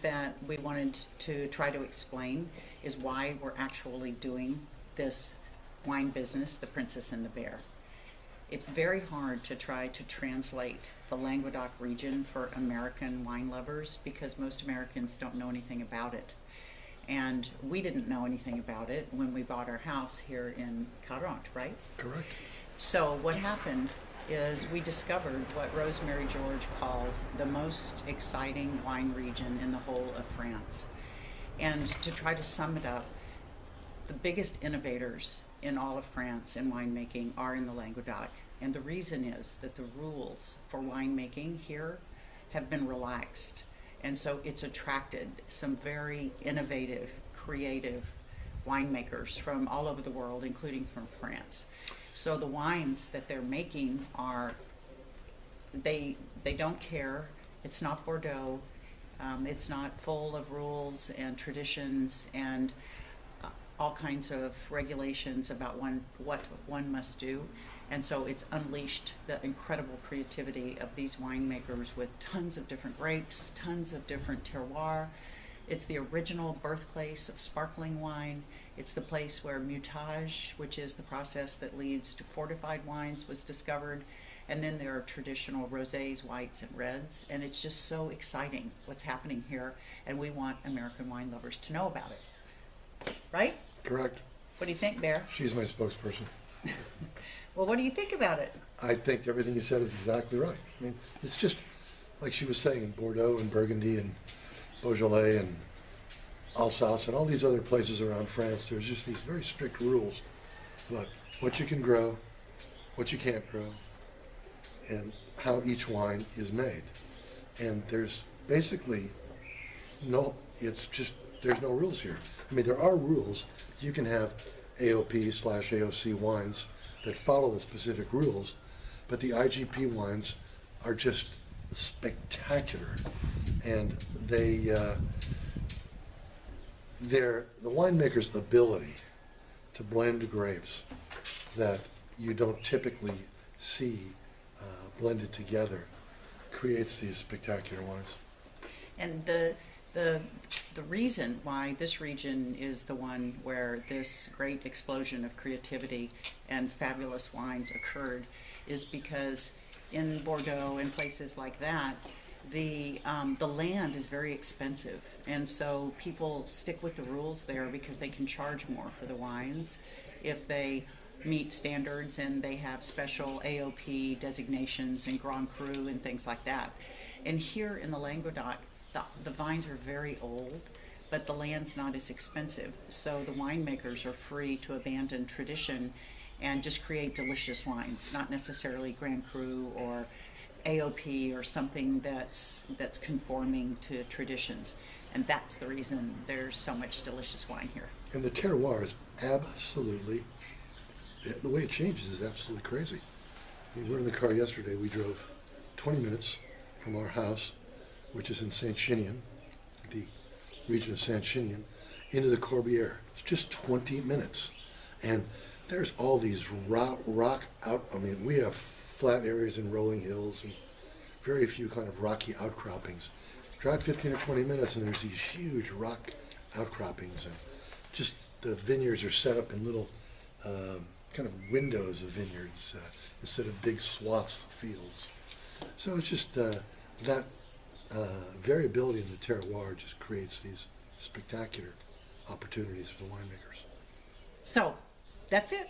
That we wanted to try to explain is why we're actually doing this wine business, The Princess and the Bear. It's very hard to try to translate the Languedoc region for American wine lovers because most Americans don't know anything about it. And we didn't know anything about it when we bought our house here in Caronte, right? Correct. So what happened is we discovered what Rosemary George calls the most exciting wine region in the whole of France. And to try to sum it up, the biggest innovators in all of France in winemaking are in the Languedoc. And the reason is that the rules for winemaking here have been relaxed. And so it's attracted some very innovative, creative winemakers from all over the world, including from France. So the wines that they're making are, they don't care. It's not Bordeaux. It's not full of rules and traditions and all kinds of regulations about what one must do. And so it's unleashed the incredible creativity of these winemakers with tons of different grapes, tons of different terroir. It's the original birthplace of sparkling wine. It's the place where Mutage, which is the process that leads to fortified wines, was discovered. And then there are traditional rosés, whites, and reds. And it's just so exciting what's happening here. And we want American wine lovers to know about it. Right? Correct. What do you think, Bear? She's my spokesperson. Well, what do you think about it? I think everything you said is exactly right. I mean, it's just like she was saying in Bordeaux and Burgundy and Beaujolais and Alsace and all these other places around France, there's just these very strict rules about what you can grow, what you can't grow, and how each wine is made. And there's basically there's no rules here. I mean, there are rules. You can have AOP/AOC wines that follow the specific rules, but the IGP wines are just spectacular. And they're the winemaker's ability to blend grapes that you don't typically see blended together creates these spectacular wines. And the reason why this region is the one where this great explosion of creativity and fabulous wines occurred is because in Bordeaux and places like that, the land is very expensive, and so people stick with the rules there because they can charge more for the wines if they meet standards and they have special AOP designations and Grand Cru and things like that. And here in the Languedoc, the vines are very old, but the land's not as expensive, so the winemakers are free to abandon tradition and just create delicious wines, not necessarily Grand Cru or AOP or something that's conforming to traditions. And that's the reason there's so much delicious wine here. And the terroir is absolutely, the way it changes is absolutely crazy. I mean, we were in the car yesterday. We drove 20 minutes from our house, which is in Saint-Chinian, the region of Saint-Chinian, into the Corbière. It's just 20 minutes. And there's all these rock out, I mean, we have flat areas and rolling hills and very few kind of rocky outcroppings. Drive 15 or 20 minutes and there's these huge rock outcroppings, and just the vineyards are set up in little kind of windows of vineyards instead of big swaths of fields. So it's just that variability in the terroir just creates these spectacular opportunities for the winemakers. So that's it.